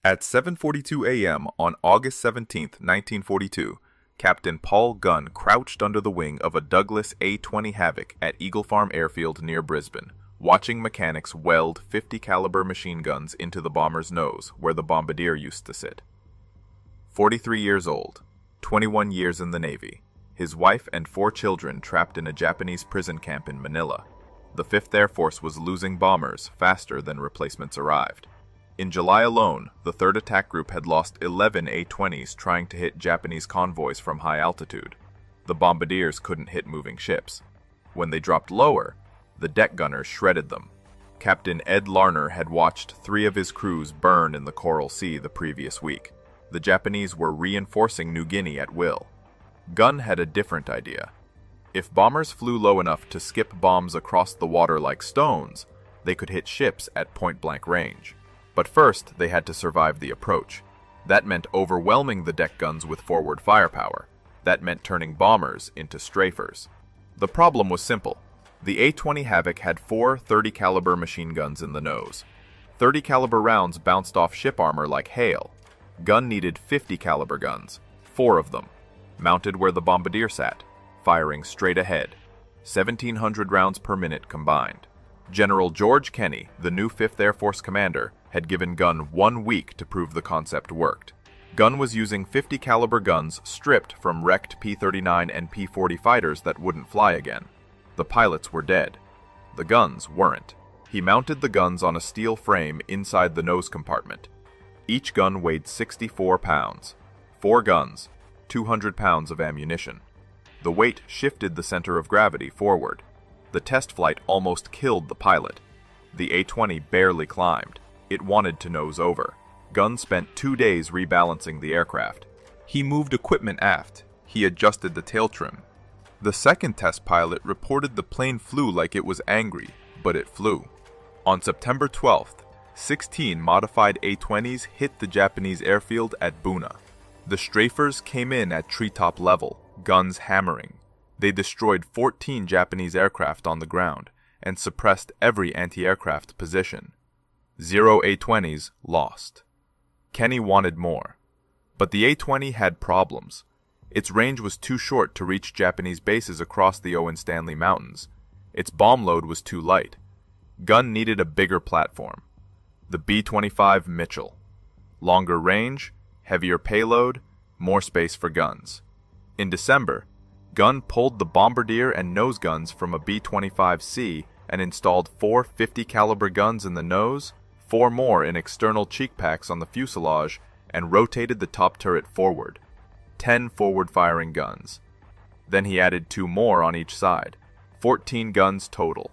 At 7:42 a.m. on August 17, 1942, Captain Paul Gunn crouched under the wing of a Douglas A-20 Havoc at Eagle Farm Airfield near Brisbane, watching mechanics weld 50 caliber machine guns into the bomber's nose, where the bombardier used to sit. 43 years old, 21 years in the Navy, his wife and 4 children trapped in a Japanese prison camp in Manila. The 5th Air Force was losing bombers faster than replacements arrived. In July alone, the 3rd Attack Group had lost 11 A-20s trying to hit Japanese convoys from high altitude. The bombardiers couldn't hit moving ships. When they dropped lower, the deck gunners shredded them. Captain Ed Larner had watched 3 of his crews burn in the Coral Sea the previous week. The Japanese were reinforcing New Guinea at will. Gunn had a different idea. If bombers flew low enough to skip bombs across the water like stones, they could hit ships at point-blank range. But first, they had to survive the approach. That meant overwhelming the deck guns with forward firepower. That meant turning bombers into strafers. The problem was simple. The A-20 Havoc had 4 30 caliber machine guns in the nose. 30 caliber rounds bounced off ship armor like hail. Gunn needed 50 caliber guns, 4 of them, mounted where the bombardier sat, firing straight ahead, 1,700 rounds per minute combined. General George Kenny, the new 5th Air Force commander, had given Gunn 1 week to prove the concept worked. Gunn was using 50 caliber guns stripped from wrecked P-39 and P-40 fighters that wouldn't fly again. The pilots were dead. The guns weren't. He mounted the guns on a steel frame inside the nose compartment. Each gun weighed 64 pounds. 4 guns, 200 pounds of ammunition. The weight shifted the center of gravity forward. The test flight almost killed the pilot. The A-20 barely climbed. It wanted to nose over. Gunn spent 2 days rebalancing the aircraft. He moved equipment aft. He adjusted the tail trim. The second test pilot reported the plane flew like it was angry, but it flew. On September 12th, 16 modified A-20s hit the Japanese airfield at Buna. The strafers came in at treetop level, guns hammering. They destroyed 14 Japanese aircraft on the ground and suppressed every anti-aircraft position. 0 A-20s lost. Kenny wanted more. But the A-20 had problems. Its range was too short to reach Japanese bases across the Owen Stanley Mountains. Its bomb load was too light. Gunn needed a bigger platform. The B-25 Mitchell. Longer range, heavier payload, more space for guns. In December, Gunn pulled the bombardier and nose guns from a B-25C and installed 4 50 caliber guns in the nose, 4 more in external cheek packs on the fuselage, and rotated the top turret forward. 10 forward-firing guns. Then he added 2 more on each side. 14 guns total.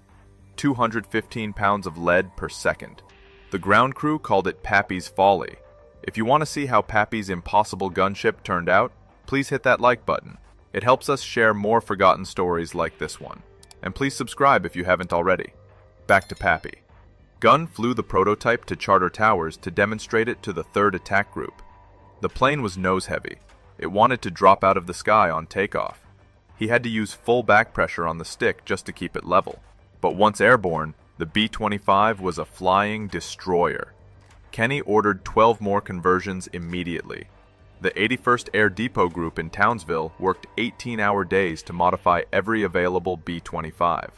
215 pounds of lead per second. The ground crew called it Pappy's Folly. If you want to see how Pappy's impossible gunship turned out, please hit that like button. It helps us share more forgotten stories like this one. And please subscribe if you haven't already. Back to Pappy. Gunn flew the prototype to Charter Towers to demonstrate it to the 3rd Attack Group. The plane was nose-heavy. It wanted to drop out of the sky on takeoff. He had to use full back pressure on the stick just to keep it level. But once airborne, the B-25 was a flying destroyer. Kenny ordered 12 more conversions immediately. The 81st Air Depot Group in Townsville worked 18-hour days to modify every available B-25.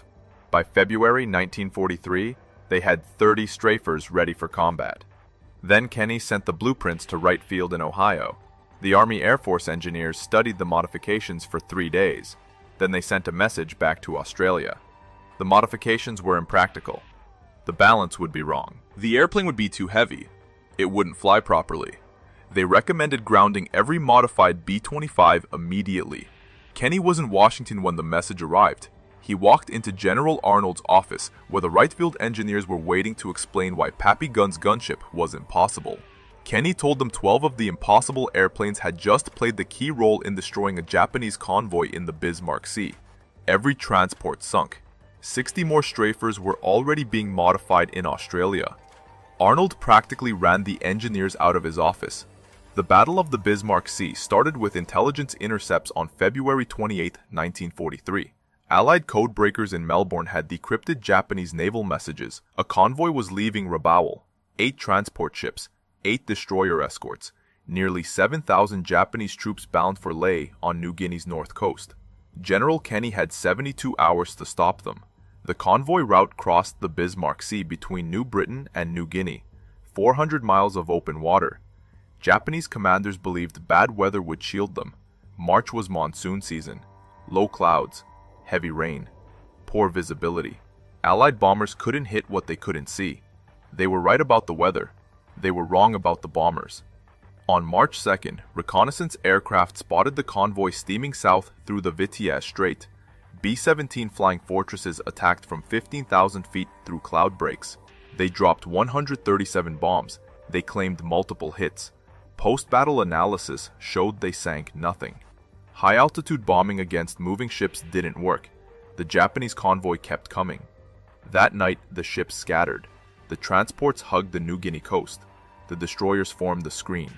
By February 1943, they had 30 strafers ready for combat. Then Kenny sent the blueprints to Wright Field in Ohio. The Army Air Force engineers studied the modifications for 3 days. Then they sent a message back to Australia. The modifications were impractical. The balance would be wrong. The airplane would be too heavy. It wouldn't fly properly. They recommended grounding every modified B-25 immediately. Kenny was in Washington when the message arrived. He walked into General Arnold's office, where the Wright Field engineers were waiting to explain why Pappy Gunn's gunship was impossible. Kenny told them 12 of the impossible airplanes had just played the key role in destroying a Japanese convoy in the Bismarck Sea. Every transport sunk. 60 more strafers were already being modified in Australia. Arnold practically ran the engineers out of his office. The Battle of the Bismarck Sea started with intelligence intercepts on February 28, 1943. Allied codebreakers in Melbourne had decrypted Japanese naval messages. A convoy was leaving Rabaul. 8 transport ships, 8 destroyer escorts, nearly 7,000 Japanese troops bound for Lae on New Guinea's north coast. General Kenny had 72 hours to stop them. The convoy route crossed the Bismarck Sea between New Britain and New Guinea, 400 miles of open water. Japanese commanders believed bad weather would shield them. March was monsoon season. Low clouds, heavy rain, poor visibility. Allied bombers couldn't hit what they couldn't see. They were right about the weather. They were wrong about the bombers. On March 2nd, reconnaissance aircraft spotted the convoy steaming south through the Vitiaz Strait. B-17 flying fortresses attacked from 15,000 feet through cloud breaks. They dropped 137 bombs. They claimed multiple hits. Post-battle analysis showed they sank nothing. High-altitude bombing against moving ships didn't work. The Japanese convoy kept coming. That night, the ships scattered. The transports hugged the New Guinea coast. The destroyers formed the screen.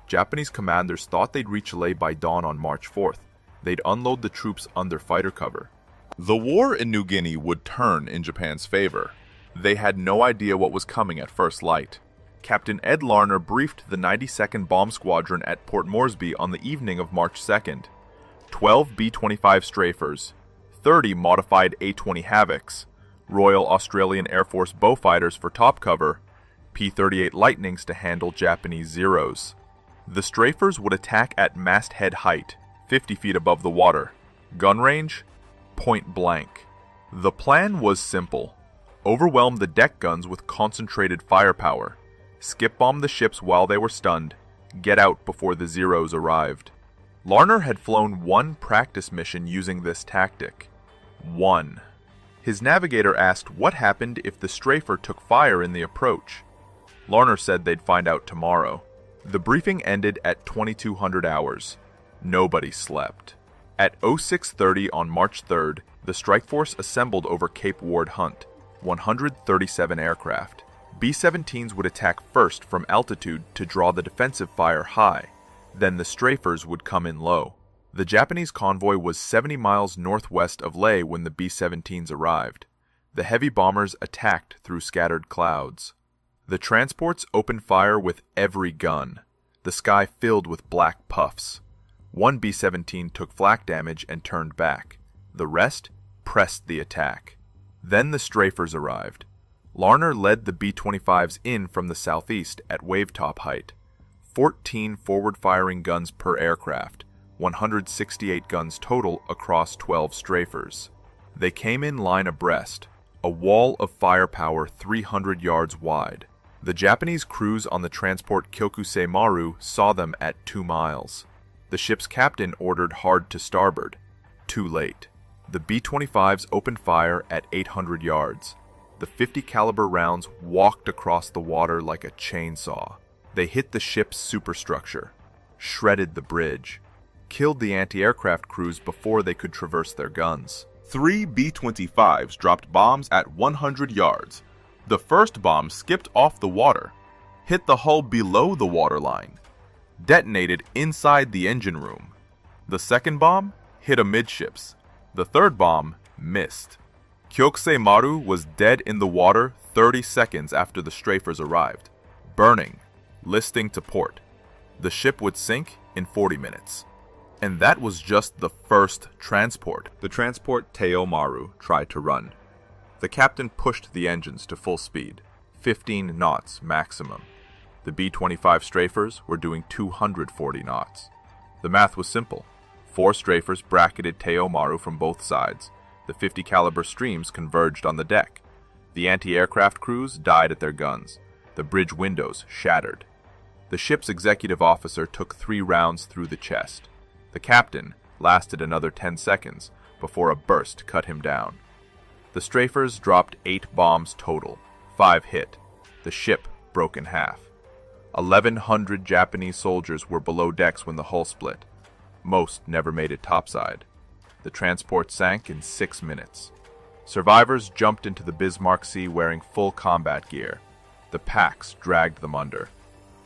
Japanese commanders thought they'd reach Lae by dawn on March 4th. They'd unload the troops under fighter cover. The war in New Guinea would turn in Japan's favor. They had no idea what was coming at first light. Captain Ed Larner briefed the 92nd Bomb Squadron at Port Moresby on the evening of March 2nd. 12 B-25 strafers, 30 modified A-20 Havocs, Royal Australian Air Force Beaufighters for top cover, P-38 Lightnings to handle Japanese Zeros. The strafers would attack at masthead height, 50 feet above the water. Gun range? Point blank. The plan was simple. Overwhelm the deck guns with concentrated firepower. Skip bomb the ships while they were stunned. Get out before the Zeros arrived. Larner had flown one practice mission using this tactic. One. His navigator asked what happened if the strafer took fire in the approach. Larner said they'd find out tomorrow. The briefing ended at 2200 hours. Nobody slept. At 0630 on March 3rd, the strike force assembled over Cape Ward Hunt, 137 aircraft. B-17s would attack first from altitude to draw the defensive fire high. Then the strafers would come in low. The Japanese convoy was 70 miles northwest of Lae when the B-17s arrived. The heavy bombers attacked through scattered clouds. The transports opened fire with every gun. The sky filled with black puffs. One B-17 took flak damage and turned back. The rest pressed the attack. Then the strafers arrived. Larner led the B-25s in from the southeast at wavetop height. 14 forward-firing guns per aircraft, 168 guns total across 12 strafers. They came in line abreast, a wall of firepower 300 yards wide. The Japanese crews on the transport Kyokusei Maru saw them at 2 miles. The ship's captain ordered hard to starboard. Too late. The B-25s opened fire at 800 yards. The 50 caliber rounds walked across the water like a chainsaw. They hit the ship's superstructure, shredded the bridge, killed the anti-aircraft crews before they could traverse their guns. 3 B-25s dropped bombs at 100 yards. The first bomb skipped off the water, hit the hull below the waterline, detonated inside the engine room. The second bomb hit amidships. The third bomb missed. Kyokusei Maru was dead in the water 30 seconds after the strafers arrived, burning, listing to port. The ship would sink in 40 minutes. And that was just the first transport. The transport Teo Maru tried to run. The captain pushed the engines to full speed, 15 knots maximum. The B-25 strafers were doing 240 knots. The math was simple. 4 strafers bracketed Teo Maru from both sides. The 50 caliber streams converged on the deck. The anti-aircraft crews died at their guns. The bridge windows shattered. The ship's executive officer took 3 rounds through the chest. The captain lasted another 10 seconds before a burst cut him down. The strafers dropped 8 bombs total. 5 hit. The ship broke in half. 1,100 Japanese soldiers were below decks when the hull split. Most never made it topside. The transport sank in 6 minutes. Survivors jumped into the Bismarck Sea wearing full combat gear. The packs dragged them under.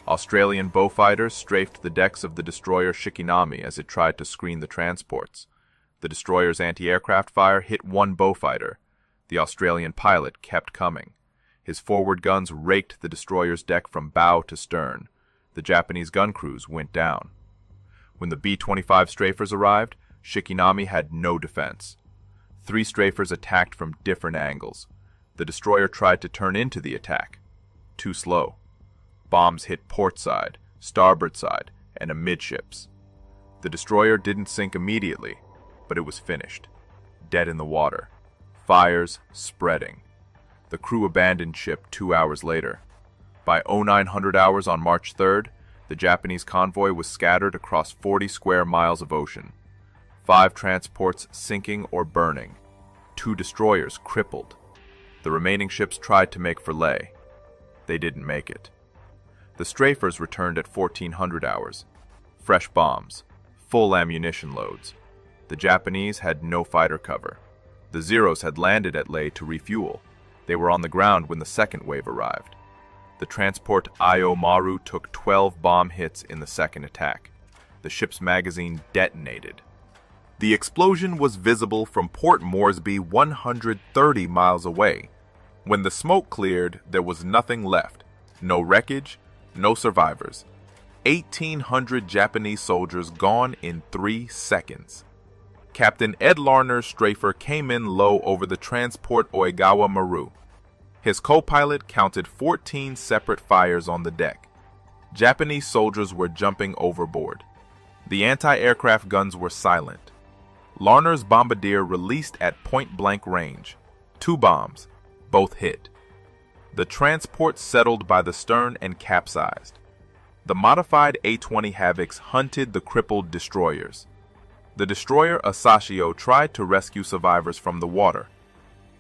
Australian Beaufighters strafed the decks of the destroyer Shikinami as it tried to screen the transports. The destroyer's anti-aircraft fire hit one Beaufighter. The Australian pilot kept coming. His forward guns raked the destroyer's deck from bow to stern. The Japanese gun crews went down. When the B-25 strafers arrived, Shikinami had no defense. 3 strafers attacked from different angles. The destroyer tried to turn into the attack. Too slow. Bombs hit port side, starboard side, and amidships. The destroyer didn't sink immediately, but it was finished. Dead in the water. Fires spreading. The crew abandoned ship 2 hours later. By 0900 hours on March 3rd, the Japanese convoy was scattered across 40 square miles of ocean. 5 transports sinking or burning. 2 destroyers crippled. The remaining ships tried to make for Leh. They didn't make it. The strafers returned at 1400 hours. Fresh bombs. Full ammunition loads. The Japanese had no fighter cover. The Zeros had landed at Leh to refuel. They were on the ground when the second wave arrived. The transport Io Maru took 12 bomb hits in the second attack. The ship's magazine detonated. The explosion was visible from Port Moresby 130 miles away. When the smoke cleared, there was nothing left. No wreckage, no survivors. 1,800 Japanese soldiers gone in 3 seconds. Captain Ed Larner's strafer came in low over the transport Oigawa Maru. His co-pilot counted 14 separate fires on the deck. Japanese soldiers were jumping overboard. The anti-aircraft guns were silent. Larner's bombardier released at point-blank range. 2 bombs, both hit. The transport settled by the stern and capsized. The modified A-20 Havocs hunted the crippled destroyers. The destroyer Asashio tried to rescue survivors from the water.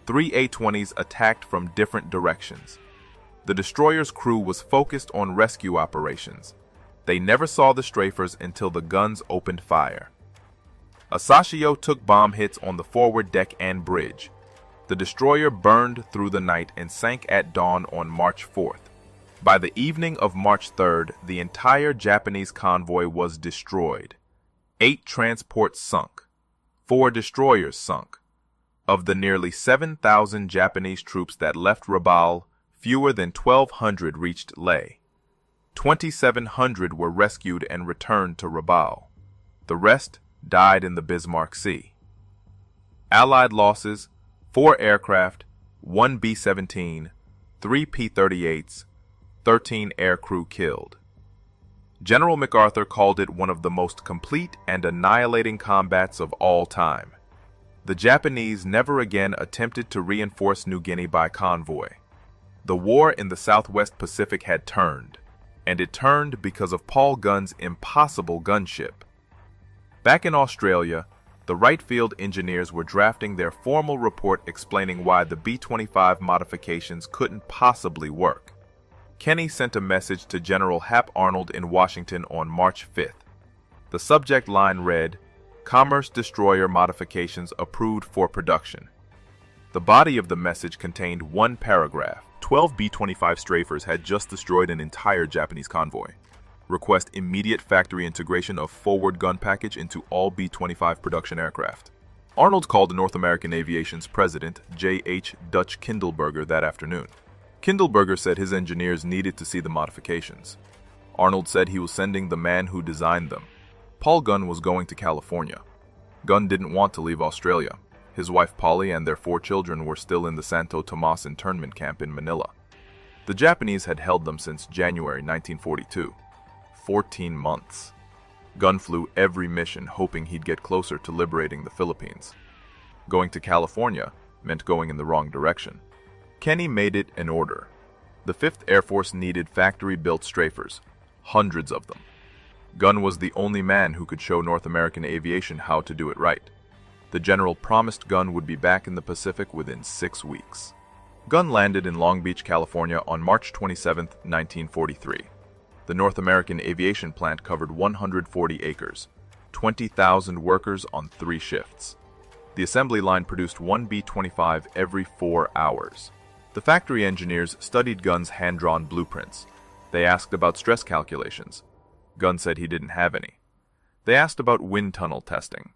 3 A-20s attacked from different directions. The destroyer's crew was focused on rescue operations. They never saw the strafers until the guns opened fire. Asashio took bomb hits on the forward deck and bridge. The destroyer burned through the night and sank at dawn on March 4th. By the evening of March 3rd, the entire Japanese convoy was destroyed. 8 transports sunk. 4 destroyers sunk. Of the nearly 7,000 Japanese troops that left Rabaul, fewer than 1,200 reached Leh. 2,700 were rescued and returned to Rabaul. The rest died in the Bismarck Sea. Allied losses: 4 aircraft, 1 B-17, 3 P-38s, 13 aircrew killed. General MacArthur called it one of the most complete and annihilating combats of all time. The Japanese never again attempted to reinforce New Guinea by convoy. The war in the Southwest Pacific had turned, and it turned because of Paul Gunn's impossible gunship. Back in Australia, the Wright Field engineers were drafting their formal report explaining why the B-25 modifications couldn't possibly work. Kenny sent a message to General Hap Arnold in Washington on March 5th. The subject line read, "Commerce Destroyer Modifications Approved for Production." The body of the message contained 1 paragraph. 12 B-25 strafers had just destroyed an entire Japanese convoy. Request immediate factory integration of forward gun package into all B-25 production aircraft. Arnold called North American Aviation's president, J.H. Dutch Kindleberger, that afternoon. Kindleberger said his engineers needed to see the modifications. Arnold said he was sending the man who designed them. Paul Gunn was going to California. Gunn didn't want to leave Australia. His wife Polly and their 4 children were still in the Santo Tomas internment camp in Manila. The Japanese had held them since January 1942. 14 months. Gunn flew every mission hoping he'd get closer to liberating the Philippines. Going to California meant going in the wrong direction. Kenny made it an order. The 5th Air Force needed factory-built strafers, hundreds of them. Gunn was the only man who could show North American aviation how to do it right. The general promised Gunn would be back in the Pacific within 6 weeks. Gunn landed in Long Beach, California on March 27, 1943. The North American aviation plant covered 140 acres, 20,000 workers on 3 shifts. The assembly line produced 1 B-25 every 4 hours. The factory engineers studied Gunn's hand-drawn blueprints. They asked about stress calculations. Gunn said he didn't have any. They asked about wind tunnel testing.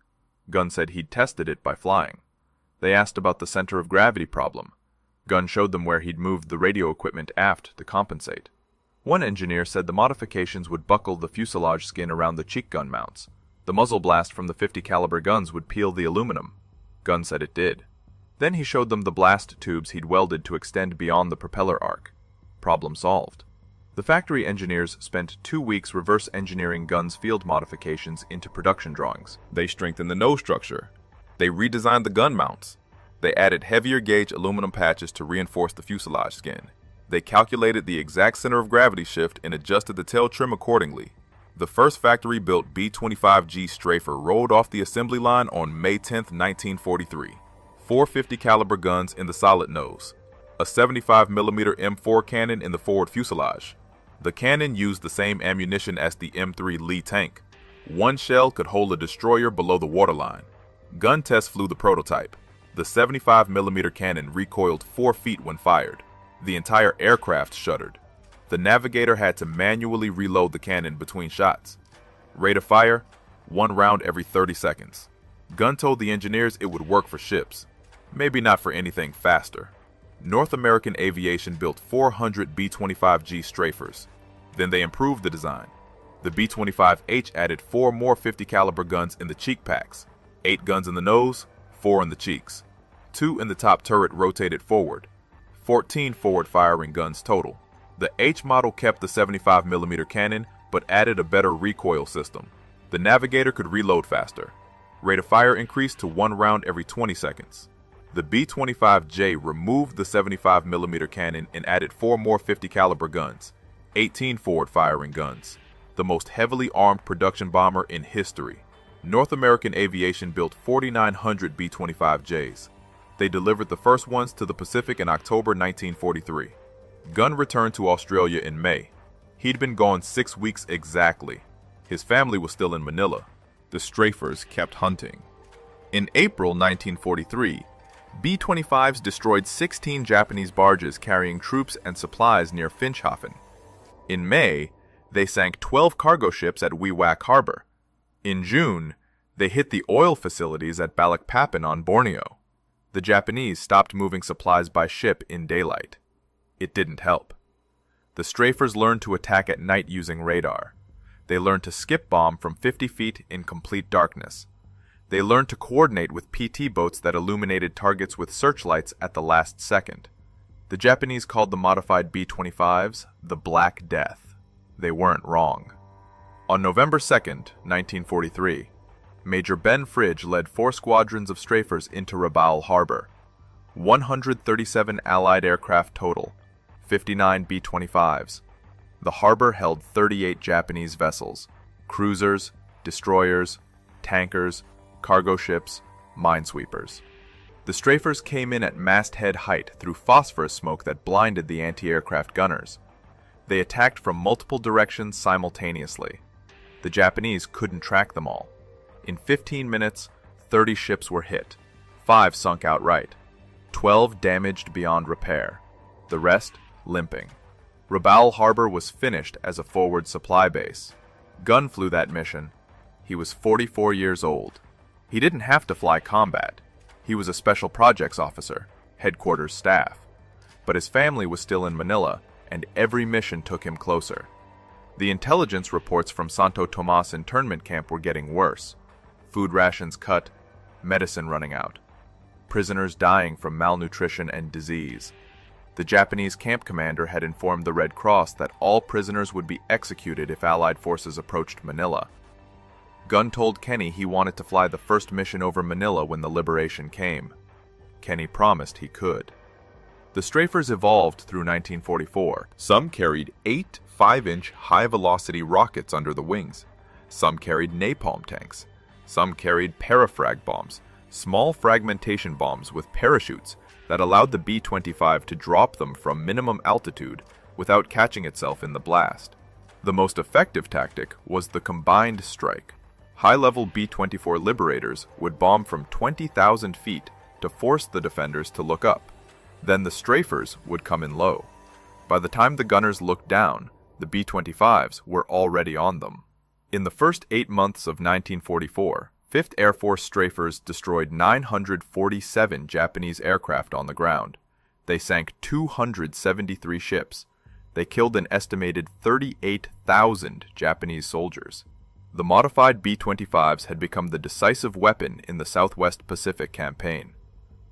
Gunn said he'd tested it by flying. They asked about the center of gravity problem. Gunn showed them where he'd moved the radio equipment aft to compensate. One engineer said the modifications would buckle the fuselage skin around the cheek gun mounts. The muzzle blast from the .50 caliber guns would peel the aluminum. Gunn said it did. Then he showed them the blast tubes he'd welded to extend beyond the propeller arc. Problem solved. The factory engineers spent 2 weeks reverse engineering Gunn's field modifications into production drawings. They strengthened the nose structure. They redesigned the gun mounts. They added heavier gauge aluminum patches to reinforce the fuselage skin. They calculated the exact center of gravity shift and adjusted the tail trim accordingly. The first factory-built B-25G Strafer rolled off the assembly line on May 10, 1943. 4 .50 caliber guns in the solid nose. A 75mm M4 cannon in the forward fuselage. The cannon used the same ammunition as the M3 Lee tank. One shell could hold a destroyer below the waterline. Gun test flew the prototype. The 75mm cannon recoiled 4 feet when fired. The entire aircraft shuddered. The navigator had to manually reload the cannon between shots. Rate of fire, 1 round every 30 seconds. Gunn told the engineers it would work for ships, maybe not for anything faster. North American Aviation built 400 B-25G Strafers. Then they improved the design. The B-25H added 4 more .50 caliber guns in the cheek packs, 8 guns in the nose, 4 in the cheeks. 2 in the top turret rotated forward. 14 forward-firing guns total. The H model kept the 75mm cannon, but added a better recoil system. The navigator could reload faster. Rate of fire increased to 1 round every 20 seconds. The B-25J removed the 75mm cannon and added 4 more .50 caliber guns, 18 forward-firing guns. The most heavily armed production bomber in history. North American Aviation built 4,900 B-25Js. They delivered the first ones to the Pacific in October 1943. Gunn returned to Australia in May. He'd been gone 6 weeks exactly. His family was still in Manila. The Strafers kept hunting. In April 1943, B-25s destroyed 16 Japanese barges carrying troops and supplies near Finschhafen. In May, they sank 12 cargo ships at Wewak Harbor. In June, they hit the oil facilities at Balikpapan on Borneo. The Japanese stopped moving supplies by ship in daylight. It didn't help. The Strafers learned to attack at night using radar. They learned to skip bomb from 50 feet in complete darkness. They learned to coordinate with PT boats that illuminated targets with searchlights at the last second. The Japanese called the modified B-25s the Black Death. They weren't wrong. On November 2nd, 1943, Major Ben Fridge led 4 squadrons of Strafers into Rabaul Harbor. 137 Allied aircraft total, 59 B-25s. The harbor held 38 Japanese vessels, cruisers, destroyers, tankers, cargo ships, minesweepers. The Strafers came in at masthead height through phosphorus smoke that blinded the anti-aircraft gunners. They attacked from multiple directions simultaneously. The Japanese couldn't track them all. In 15 minutes, 30 ships were hit. 5 sunk outright. 12 damaged beyond repair. The rest, limping. Rabaul Harbor was finished as a forward supply base. Gunn flew that mission. He was 44 years old. He didn't have to fly combat. He was a special projects officer, headquarters staff. But his family was still in Manila, and every mission took him closer. The intelligence reports from Santo Tomas internment camp were getting worse. Food rations cut, medicine running out. Prisoners dying from malnutrition and disease. The Japanese camp commander had informed the Red Cross that all prisoners would be executed if Allied forces approached Manila. Gunn told Kenny he wanted to fly the first mission over Manila when the liberation came. Kenny promised he could. The Strafers evolved through 1944. Some carried 8 5-inch high-velocity rockets under the wings. Some carried napalm tanks. Some carried parafrag bombs, small fragmentation bombs with parachutes that allowed the B-25 to drop them from minimum altitude without catching itself in the blast. The most effective tactic was the combined strike. High-level B-24 Liberators would bomb from 20,000 feet to force the defenders to look up. Then the Strafers would come in low. By the time the gunners looked down, the B-25s were already on them. In the first 8 months of 1944, 5th Air Force Strafers destroyed 947 Japanese aircraft on the ground. They sank 273 ships. They killed an estimated 38,000 Japanese soldiers. The modified B-25s had become the decisive weapon in the Southwest Pacific campaign.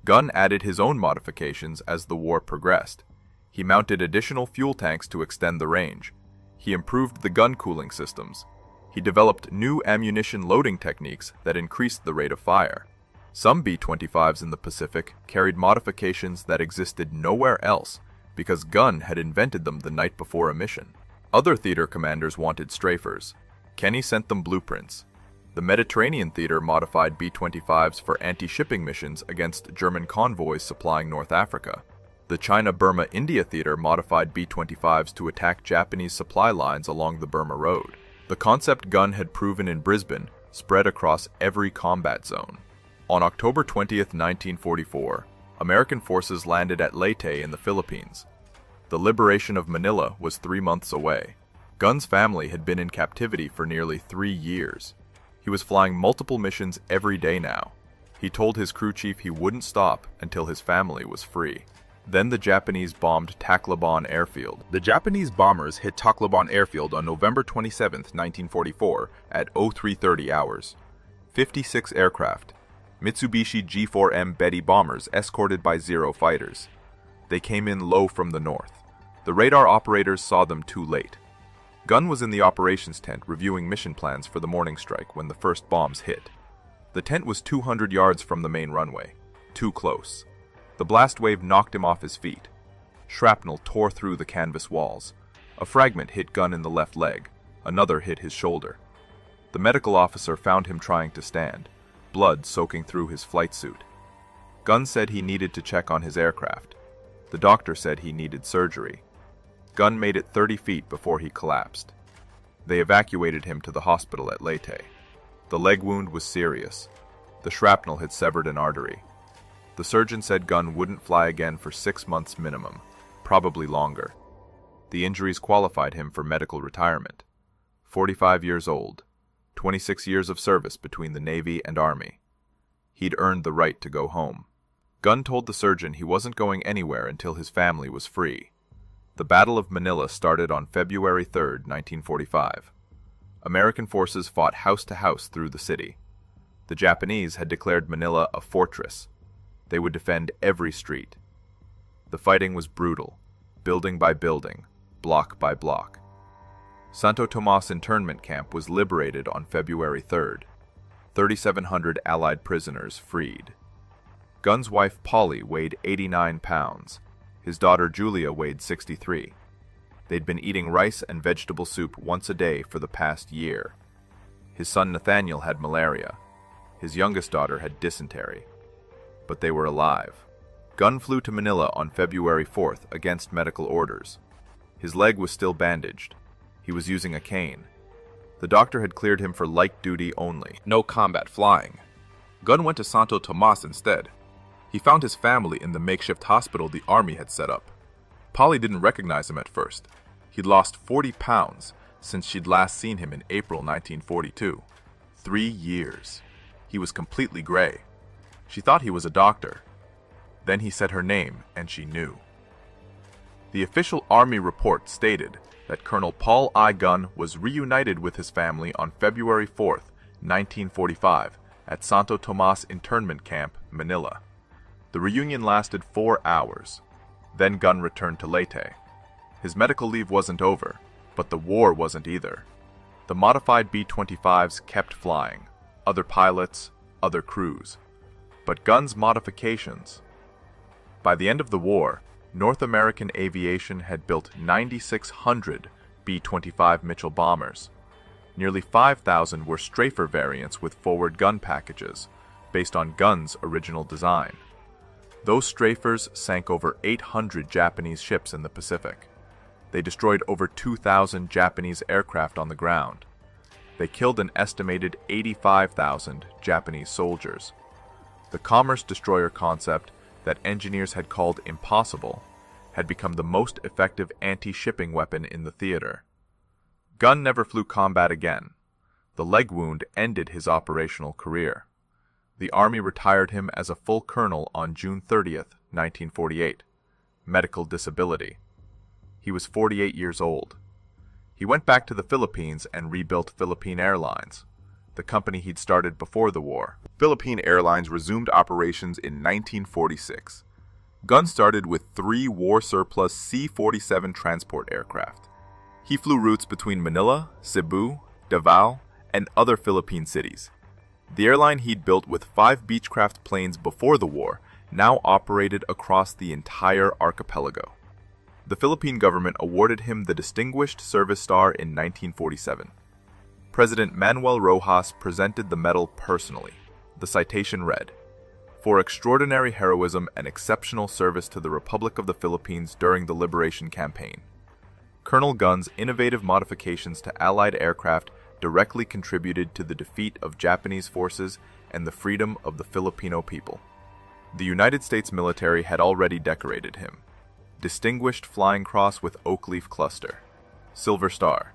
Gunn added his own modifications as the war progressed. He mounted additional fuel tanks to extend the range. He improved the gun cooling systems. He developed new ammunition loading techniques that increased the rate of fire. Some B-25s in the Pacific carried modifications that existed nowhere else because Gunn had invented them the night before a mission. Other theater commanders wanted strafers. Kenny sent them blueprints. The Mediterranean theater modified B-25s for anti-shipping missions against German convoys supplying North Africa. The China-Burma-India theater modified B-25s to attack Japanese supply lines along the Burma Road. The concept Gunn had proven in Brisbane spread across every combat zone. On October 20, 1944, American forces landed at Leyte in the Philippines. The liberation of Manila was 3 months away. Gunn's family had been in captivity for nearly 3 years. He was flying multiple missions every day now. He told his crew chief he wouldn't stop until his family was free. Then the Japanese bombed Tacloban airfield. The Japanese bombers hit Tacloban airfield on November 27, 1944 at 0330 hours. 56 aircraft, Mitsubishi G4M Betty bombers escorted by 0 fighters. They came in low from the north. The radar operators saw them too late. Gunn was in the operations tent reviewing mission plans for the morning strike when the first bombs hit. The tent was 200 yards from the main runway. Too close. The blast wave knocked him off his feet. Shrapnel tore through the canvas walls. A fragment hit Gunn in the left leg. Another hit his shoulder. The medical officer found him trying to stand, blood soaking through his flight suit. Gunn said he needed to check on his aircraft. The doctor said he needed surgery. Gunn made it 30 feet before he collapsed. They evacuated him to the hospital at Leyte. The leg wound was serious. The shrapnel had severed an artery. The surgeon said Gunn wouldn't fly again for 6 months minimum, probably longer. The injuries qualified him for medical retirement. 45 years old, 26 years of service between the Navy and Army. He'd earned the right to go home. Gunn told the surgeon he wasn't going anywhere until his family was free. The Battle of Manila started on February 3, 1945. American forces fought house to house through the city. The Japanese had declared Manila a fortress. They would defend every street. The fighting was brutal, building by building, block by block. Santo Tomas internment camp was liberated on February 3rd. 3,700 Allied prisoners freed. Gunn's wife Polly weighed 89 pounds. His daughter Julia weighed 63. They'd been eating rice and vegetable soup once a day for the past year. His son Nathaniel had malaria. His youngest daughter had dysentery. But they were alive. Gunn flew to Manila on February 4th against medical orders. His leg was still bandaged. He was using a cane. The doctor had cleared him for light duty only, no combat flying. Gunn went to Santo Tomas instead. He found his family in the makeshift hospital the Army had set up. Polly didn't recognize him at first. He'd lost 40 pounds since she'd last seen him in April 1942. 3 years. He was completely gray. She thought he was a doctor. Then he said her name, and she knew. The official Army report stated that Colonel Paul I. Gunn was reunited with his family on February 4, 1945, at Santo Tomas Internment Camp, Manila. The reunion lasted 4 hours. Then Gunn returned to Leyte. His medical leave wasn't over, but the war wasn't either. The modified B-25s kept flying. Other pilots, other crews. But Gunn's modifications. By the end of the war, North American aviation had built 9,600 B-25 Mitchell bombers. Nearly 5,000 were strafer variants with forward gun packages, based on Gunn's original design. Those strafers sank over 800 Japanese ships in the Pacific. They destroyed over 2,000 Japanese aircraft on the ground. They killed an estimated 85,000 Japanese soldiers. The commerce destroyer concept that engineers had called impossible had become the most effective anti-shipping weapon in the theater. Gunn never flew combat again. The leg wound ended his operational career. The Army retired him as a full colonel on June 30, 1948. medical disability. He was 48 years old. He went back to the Philippines and rebuilt Philippine Airlines, the company he'd started before the war. Philippine Airlines resumed operations in 1946. Gunn started with 3 war-surplus C-47 transport aircraft. He flew routes between Manila, Cebu, Davao, and other Philippine cities. The airline he'd built with 5 Beechcraft planes before the war now operated across the entire archipelago. The Philippine government awarded him the Distinguished Service Star in 1947. President Manuel Rojas presented the medal personally. The citation read, "For extraordinary heroism and exceptional service to the Republic of the Philippines during the Liberation Campaign." Colonel Gunn's innovative modifications to Allied aircraft directly contributed to the defeat of Japanese forces and the freedom of the Filipino people. The United States military had already decorated him. Distinguished Flying Cross with Oak Leaf Cluster, Silver Star,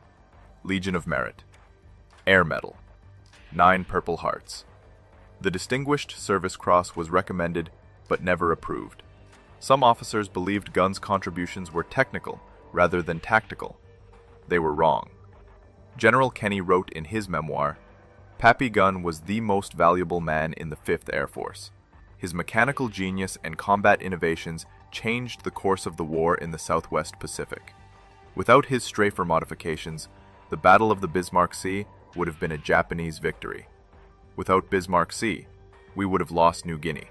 Legion of Merit, Air Medal, 9 Purple Hearts. The Distinguished Service Cross was recommended but never approved. Some officers believed Gunn's contributions were technical rather than tactical. They were wrong. General Kenny wrote in his memoir, "Pappy Gunn was the most valuable man in the 5th Air Force. His mechanical genius and combat innovations changed the course of the war in the Southwest Pacific. Without his strafer modifications, the Battle of the Bismarck Sea would have been a Japanese victory. Without Bismarck Sea, we would have lost New Guinea.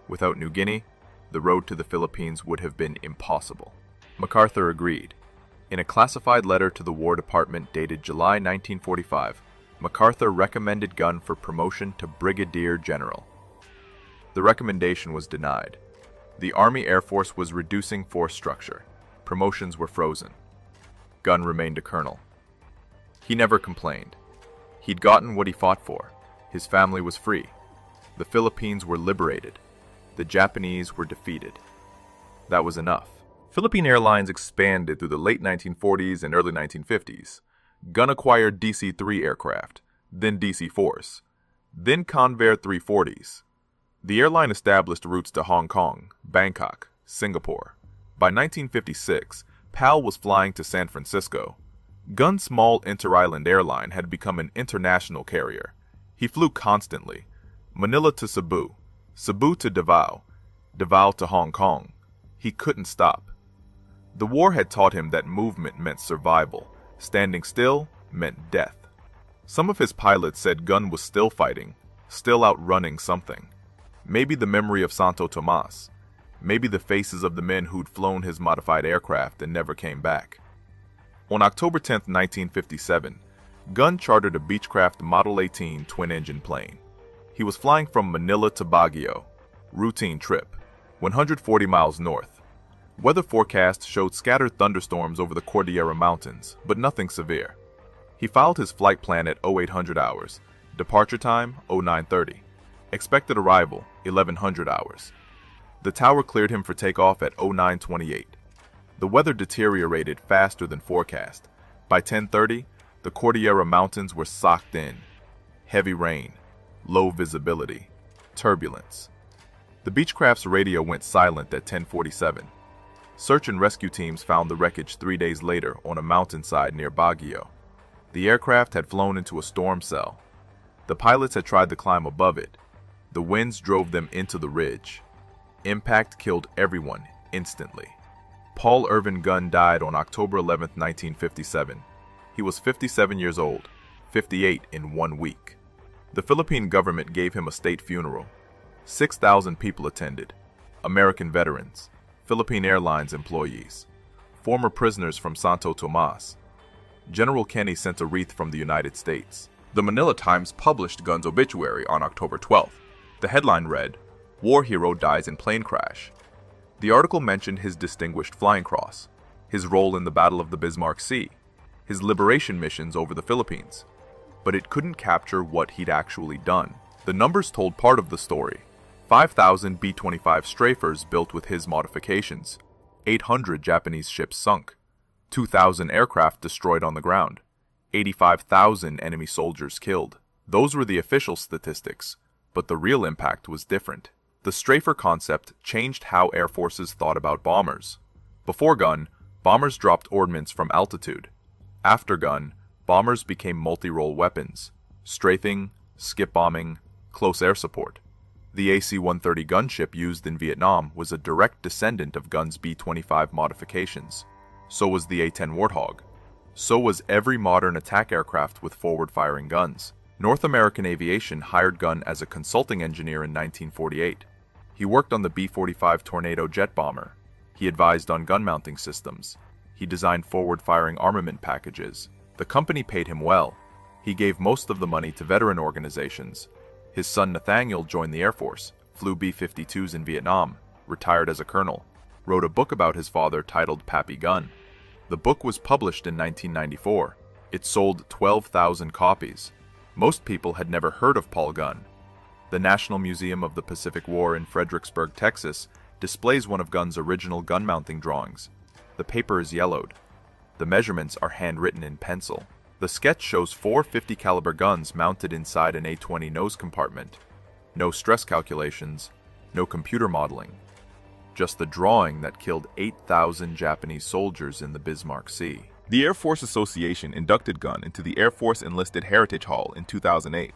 Without New Guinea, the road to the Philippines would have been impossible." MacArthur agreed. In a classified letter to the War Department dated July 1945, MacArthur recommended Gunn for promotion to Brigadier General. The recommendation was denied. The Army Air Force was reducing force structure. Promotions were frozen. Gunn remained a colonel. He never complained. He'd gotten what he fought for. His family was free. The Philippines were liberated. The Japanese were defeated. That was enough. Philippine Airlines expanded through the late 1940s and early 1950s. Gunn acquired DC-3 aircraft, then DC-4s, then Convair 340s. The airline established routes to Hong Kong, Bangkok, Singapore. By 1956, PAL was flying to San Francisco. Gunn's small inter-island airline had become an international carrier. He flew constantly. Manila to Cebu, Cebu to Davao, Davao to Hong Kong. He couldn't stop. The war had taught him that movement meant survival. Standing still meant death. Some of his pilots said Gunn was still fighting, still outrunning something. Maybe the memory of Santo Tomas. Maybe the faces of the men who'd flown his modified aircraft and never came back. On October 10, 1957, Gunn chartered a Beechcraft Model 18 twin-engine plane. He was flying from Manila to Baguio. Routine trip, 140 miles north. Weather forecasts showed scattered thunderstorms over the Cordillera Mountains, but nothing severe. He filed his flight plan at 0800 hours. Departure time, 0930. Expected arrival, 1100 hours. The tower cleared him for takeoff at 0928. The weather deteriorated faster than forecast. By 10:30, the Cordillera Mountains were socked in. Heavy rain, low visibility, turbulence. The Beechcraft's radio went silent at 10:47. Search and rescue teams found the wreckage 3 days later on a mountainside near Baguio. The aircraft had flown into a storm cell. The pilots had tried to climb above it. The winds drove them into the ridge. Impact killed everyone instantly. Paul Irvin Gunn died on October 11, 1957. He was 57 years old, 58 in 1 week. The Philippine government gave him a state funeral. 6,000 people attended. American veterans, Philippine Airlines employees, former prisoners from Santo Tomas. General Kenny sent a wreath from the United States. The Manila Times published Gunn's obituary on October 12th. The headline read, "War Hero Dies in Plane Crash." The article mentioned his Distinguished Flying Cross, his role in the Battle of the Bismarck Sea, his liberation missions over the Philippines. But it couldn't capture what he'd actually done. The numbers told part of the story. 5,000 B-25 strafers built with his modifications, 800 Japanese ships sunk, 2,000 aircraft destroyed on the ground, 85,000 enemy soldiers killed. Those were the official statistics, but the real impact was different. The The strafer concept changed how air forces thought about bombers. Before Gunn, bombers dropped ordnance from altitude. After Gunn, bombers became multi-role weapons: strafing, skip bombing, close air support. The AC-130 gunship used in Vietnam was a direct descendant of Gunn's B-25 modifications. So was the A-10 Warthog. So was every modern attack aircraft with forward-firing guns. North American Aviation hired Gunn as a consulting engineer in 1948. He worked on the B-25 Tornado jet bomber. He advised on gun mounting systems. He designed forward-firing armament packages. The company paid him well. He gave most of the money to veteran organizations. His son Nathaniel joined the Air Force, flew B-52s in Vietnam, retired as a colonel, wrote a book about his father titled Pappy Gunn. The book was published in 1994. It sold 12,000 copies. Most people had never heard of Paul Gunn. The National Museum of the Pacific War in Fredericksburg, Texas, displays one of Gunn's original gun mounting drawings. The paper is yellowed. The measurements are handwritten in pencil. The sketch shows 4 50 caliber guns mounted inside an A-20 nose compartment. No stress calculations, no computer modeling. Just the drawing that killed 8,000 Japanese soldiers in the Bismarck Sea. The Air Force Association inducted Gunn into the Air Force Enlisted Heritage Hall in 2008.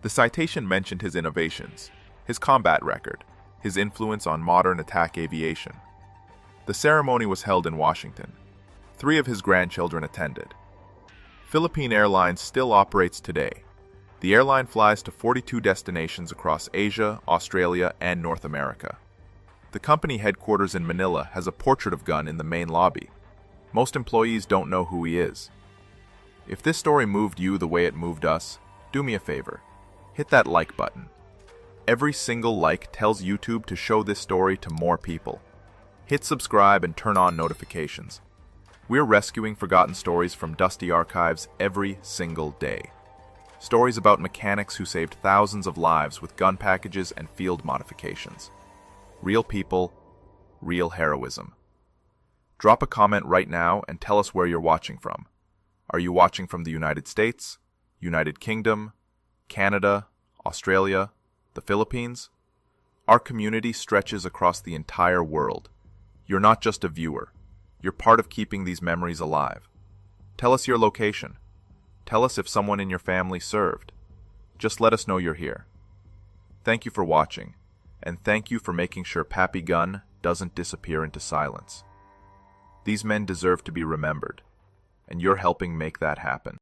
The citation mentioned his innovations, his combat record, his influence on modern attack aviation. The ceremony was held in Washington. 3 of his grandchildren attended. Philippine Airlines still operates today. The airline flies to 42 destinations across Asia, Australia, and North America. The company headquarters in Manila has a portrait of Gunn in the main lobby. Most employees don't know who he is. If this story moved you the way it moved us, do me a favor. Hit that like button. Every single like tells YouTube to show this story to more people. Hit subscribe and turn on notifications. We're rescuing forgotten stories from dusty archives every single day. Stories about mechanics who saved thousands of lives with gun packages and field modifications. Real people, real heroism. Drop a comment right now and tell us where you're watching from. Are you watching from the United States, United Kingdom, Canada, Australia, the Philippines? Our community stretches across the entire world. You're not just a viewer. You're part of keeping these memories alive. Tell us your location. Tell us if someone in your family served. Just let us know you're here. Thank you for watching, and thank you for making sure Pappy Gunn doesn't disappear into silence. These men deserve to be remembered, and you're helping make that happen.